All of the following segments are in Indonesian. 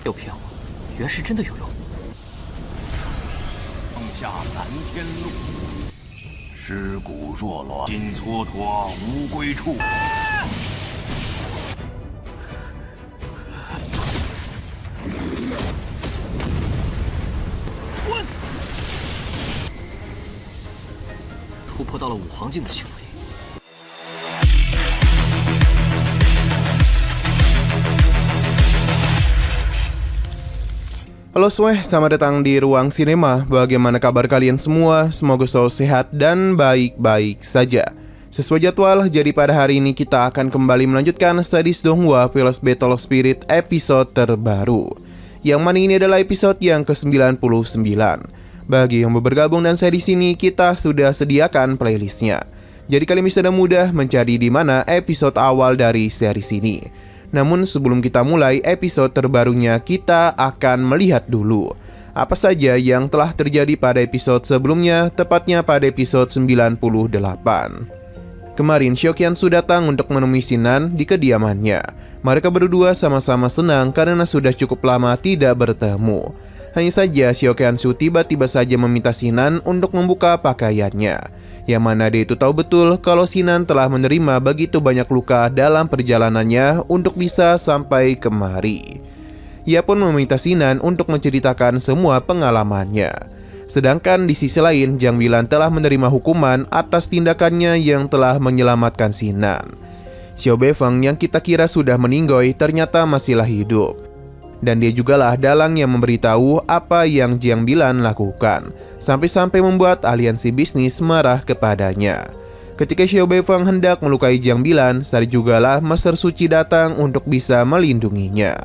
又骗我，原是真的有用。放下南天路，尸骨若乱，心蹉跎无归处。滚！突破到了五黄境的修为。 Halo semua, selamat datang di Ruang Sinema. Bagaimana kabar kalian semua? Semoga selalu sehat dan baik-baik saja. Sesuai jadwal, jadi pada hari ini kita akan kembali melanjutkan Studies Donghua Philos Battle of Spirit episode terbaru, yang mana ini adalah episode yang ke-99. Bagi yang baru bergabung dan saya di sini, kita sudah sediakan playlistnya. Jadi kalian bisa dengan mudah mencari di mana episode awal dari series ini. Namun sebelum kita mulai episode terbarunya, kita akan melihat dulu apa saja yang telah terjadi pada episode sebelumnya, tepatnya pada episode 98. Kemarin Xiaoqiansu datang untuk menemui Sinan di kediamannya. Mereka berdua sama-sama senang karena sudah cukup lama tidak bertemu. Hanya saja Xiaoqiansu tiba-tiba saja meminta Sinan untuk membuka pakaiannya, yang mana dia itu tahu betul kalau Sinan telah menerima begitu banyak luka dalam perjalanannya untuk bisa sampai kemari. Ia pun meminta Sinan untuk menceritakan semua pengalamannya. Sedangkan di sisi lain, Jiang Bilan telah menerima hukuman atas tindakannya yang telah menyelamatkan Sinan. Xiao Beifeng yang kita kira sudah meninggoy ternyata masihlah hidup. Dan dia jugalah dalang yang memberitahu apa yang Jiang Bilan lakukan, sampai-sampai membuat aliansi bisnis marah kepadanya. Ketika Xiao Beifeng hendak melukai Jiang Bilan, saat jugalah Master Suci datang untuk bisa melindunginya.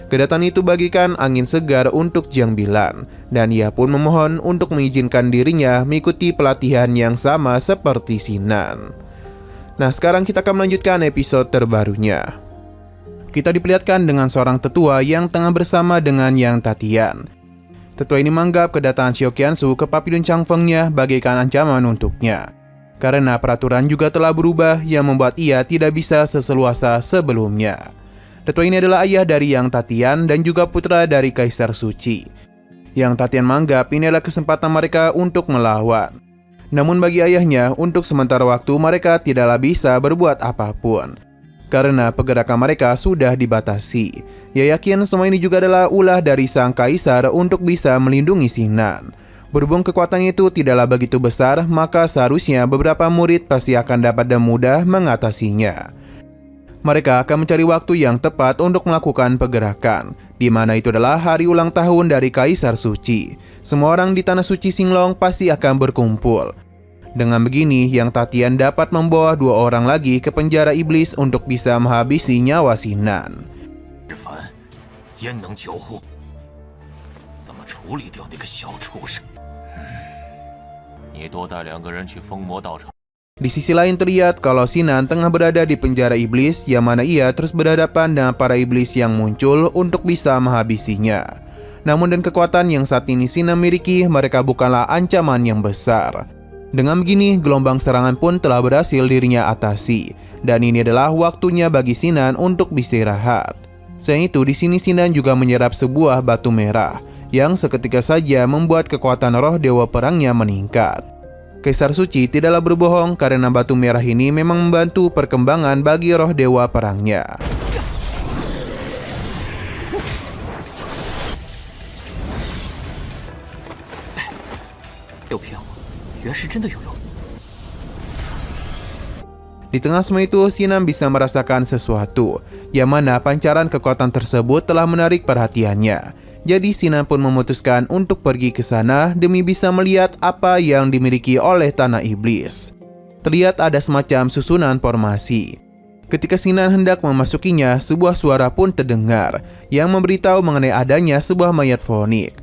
Kedatangan itu bagikan angin segar untuk Jiang Bilan, dan ia pun memohon untuk mengizinkan dirinya mengikuti pelatihan yang sama seperti Sinan. Nah, sekarang kita akan melanjutkan episode terbarunya. Kita diperlihatkan dengan seorang tetua yang tengah bersama dengan Yang Tatian. Tetua ini menganggap kedatangan Xiaoqiansu ke Papillon Changfengnya bagaikan ancaman untuknya, karena peraturan juga telah berubah yang membuat ia tidak bisa seseluasa sebelumnya. Tetua ini adalah ayah dari Yang Tatian dan juga putra dari Kaisar Suci. Yang Tatian menganggap ini adalah kesempatan mereka untuk melawan. Namun bagi ayahnya, untuk sementara waktu mereka tidaklah bisa berbuat apapun, karena pergerakan mereka sudah dibatasi. Ia yakin semua ini juga adalah ulah dari sang kaisar untuk bisa melindungi Sinan. Berhubung kekuatannya itu tidaklah begitu besar, maka seharusnya beberapa murid pasti akan dapat dengan mudah mengatasinya. Mereka akan mencari waktu yang tepat untuk melakukan pergerakan, di mana itu adalah hari ulang tahun dari Kaisar Suci. Semua orang di Tanah Suci Xinglong pasti akan berkumpul. Dengan begini, Yang Tatian dapat membawa 2 orang lagi ke penjara iblis untuk bisa menghabisi nyawa Sinan. Di sisi lain terlihat kalau Sinan tengah berada di penjara iblis, yang mana ia terus berhadapan dengan para iblis yang muncul untuk bisa menghabisinya. Namun dengan kekuatan yang saat ini Sinan miliki, mereka bukanlah ancaman yang besar. Dengan begini, gelombang serangan pun telah berhasil dirinya atasi, dan ini adalah waktunya bagi Sinan untuk beristirahat. Selain itu, di sini Sinan juga menyerap sebuah batu merah yang seketika saja membuat kekuatan roh dewa perangnya meningkat. Kaisar Suci tidaklah berbohong karena batu merah ini memang membantu perkembangan bagi roh dewa perangnya. Di tengah semua itu, Sinan bisa merasakan sesuatu, yang mana pancaran kekuatan tersebut telah menarik perhatiannya. Jadi Sinan pun memutuskan untuk pergi ke sana demi bisa melihat apa yang dimiliki oleh Tanah Iblis. Terlihat ada semacam susunan formasi. Ketika Sinan hendak memasukinya, sebuah suara pun terdengar yang memberitahu mengenai adanya sebuah mayat fonik.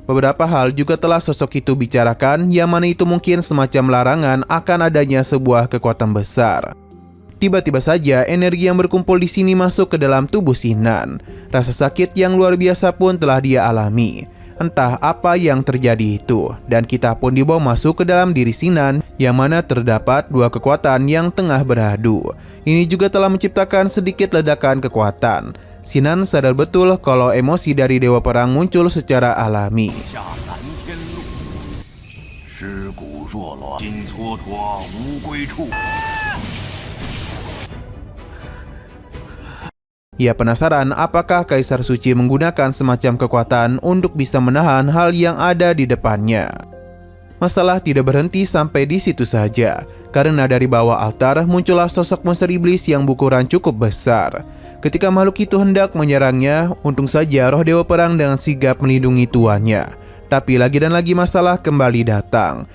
Beberapa hal juga telah sosok itu bicarakan, yang mana itu mungkin semacam larangan akan adanya sebuah kekuatan besar. Tiba-tiba saja energi yang berkumpul di sini masuk ke dalam tubuh Sinan. Rasa sakit yang luar biasa pun telah dia alami. Entah apa yang terjadi itu, dan kita pun dibawa masuk ke dalam diri Sinan, yang mana terdapat 2 kekuatan yang tengah beradu. Ini juga telah menciptakan sedikit ledakan kekuatan. Sinan sadar betul kalau emosi dari Dewa Perang muncul secara alami. 下南天路，尸骨若乱，心蹉跎无归处。 Ia penasaran apakah Kaisar Suci menggunakan semacam kekuatan untuk bisa menahan hal yang ada di depannya. Masalah tidak berhenti sampai di situ saja, karena dari bawah altar muncullah sosok monster iblis yang berukuran cukup besar. Ketika makhluk itu hendak menyerangnya, untung saja roh Dewa Perang dengan sigap melindungi tuannya. Tapi lagi dan lagi masalah kembali datang.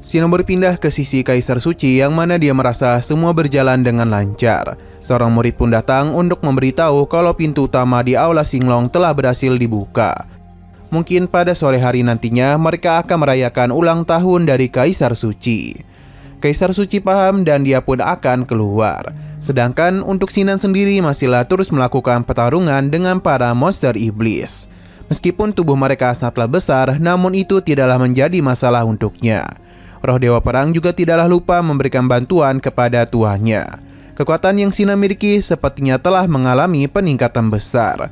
Sinan berpindah ke sisi Kaisar Suci yang mana dia merasa semua berjalan dengan lancar. Seorang murid pun datang untuk memberitahu kalau pintu utama di Aula Xinglong telah berhasil dibuka. Mungkin pada sore hari nantinya mereka akan merayakan ulang tahun dari Kaisar Suci. Kaisar Suci paham dan dia pun akan keluar. Sedangkan untuk Sinan sendiri masihlah terus melakukan pertarungan dengan para monster iblis. Meskipun tubuh mereka sangatlah besar, namun itu tidaklah menjadi masalah untuknya. Roh Dewa Perang juga tidaklah lupa memberikan bantuan kepada tuannya. Kekuatan yang Sinan miliki sepertinya telah mengalami peningkatan besar.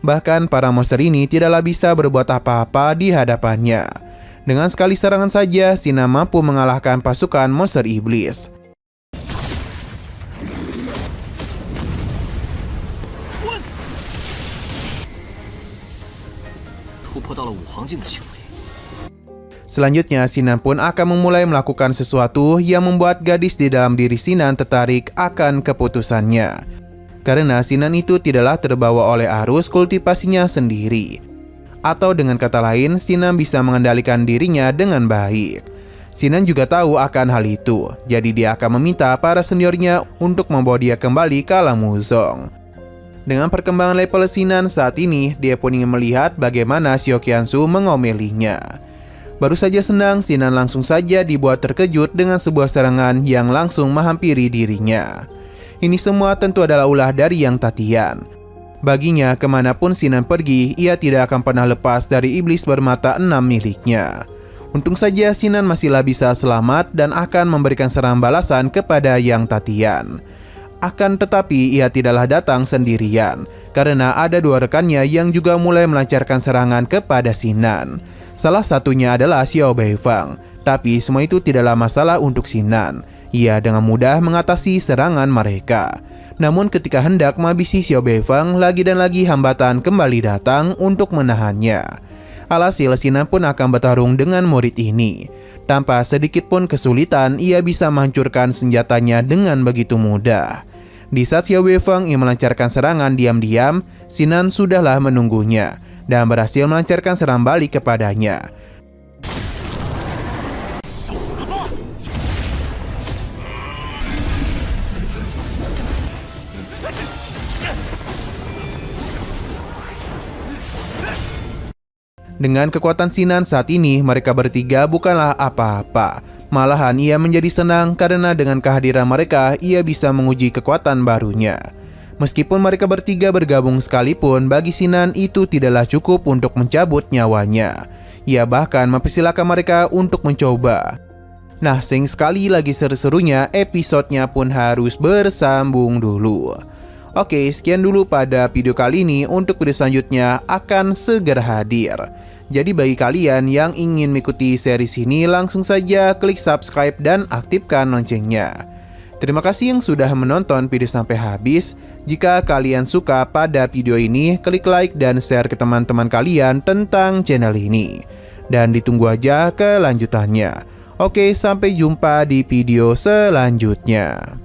Bahkan para monster ini tidaklah bisa berbuat apa-apa di hadapannya. Dengan sekali serangan saja, Sinan mampu mengalahkan pasukan monster iblis. Selanjutnya, Sinan pun akan memulai melakukan sesuatu yang membuat gadis di dalam diri Sinan tertarik akan keputusannya. Karena Sinan itu tidaklah terbawa oleh arus kultivasinya sendiri. Atau dengan kata lain, Sinan bisa mengendalikan dirinya dengan baik. Sinan juga tahu akan hal itu, jadi dia akan meminta para seniornya untuk membawa dia kembali ke alam Wuzong. Dengan perkembangan level Sinan saat ini, dia pun ingin melihat bagaimana Xiao Qianzu mengomelinya. Baru saja senang, Sinan langsung saja dibuat terkejut dengan sebuah serangan yang langsung menghampiri dirinya. Ini semua tentu adalah ulah dari Yang Tatian. Baginya, kemanapun Sinan pergi, ia tidak akan pernah lepas dari iblis bermata 6 miliknya. Untung saja Sinan masihlah bisa selamat dan akan memberikan serangan balasan kepada Yang Tatian. Akan tetapi ia tidaklah datang sendirian, karena ada dua rekannya yang juga mulai melancarkan serangan kepada Sinan. Salah satunya adalah Xiao Beifang, tapi semua itu tidaklah masalah untuk Sinan. Ia dengan mudah mengatasi serangan mereka. Namun ketika hendak menghabisi Xiao Beifang, lagi dan lagi hambatan kembali datang untuk menahannya. Alhasil Sinan pun akan bertarung dengan murid ini. Tanpa sedikit pun kesulitan, ia bisa menghancurkan senjatanya dengan begitu mudah. Di saat Xiao Beifang yang melancarkan serangan diam-diam, Sinan sudahlah menunggunya dan berhasil melancarkan serangan balik kepadanya. Dengan kekuatan Sinan saat ini, mereka bertiga bukanlah apa-apa. Malahan ia menjadi senang karena dengan kehadiran mereka, ia bisa menguji kekuatan barunya. Meskipun mereka bertiga bergabung sekalipun, bagi Sinan itu tidaklah cukup untuk mencabut nyawanya. Ia bahkan mempersilahkan mereka untuk mencoba. Nah, sayang sekali lagi seru-serunya, episodenya pun harus bersambung dulu. Oke, sekian dulu pada video kali ini. Untuk video selanjutnya akan segera hadir. Jadi bagi kalian yang ingin mengikuti series ini, langsung saja klik subscribe dan aktifkan loncengnya. Terima kasih yang sudah menonton video sampai habis. Jika kalian suka pada video ini, klik like dan share ke teman-teman kalian tentang channel ini. Dan ditunggu aja kelanjutannya. Oke, sampai jumpa di video selanjutnya.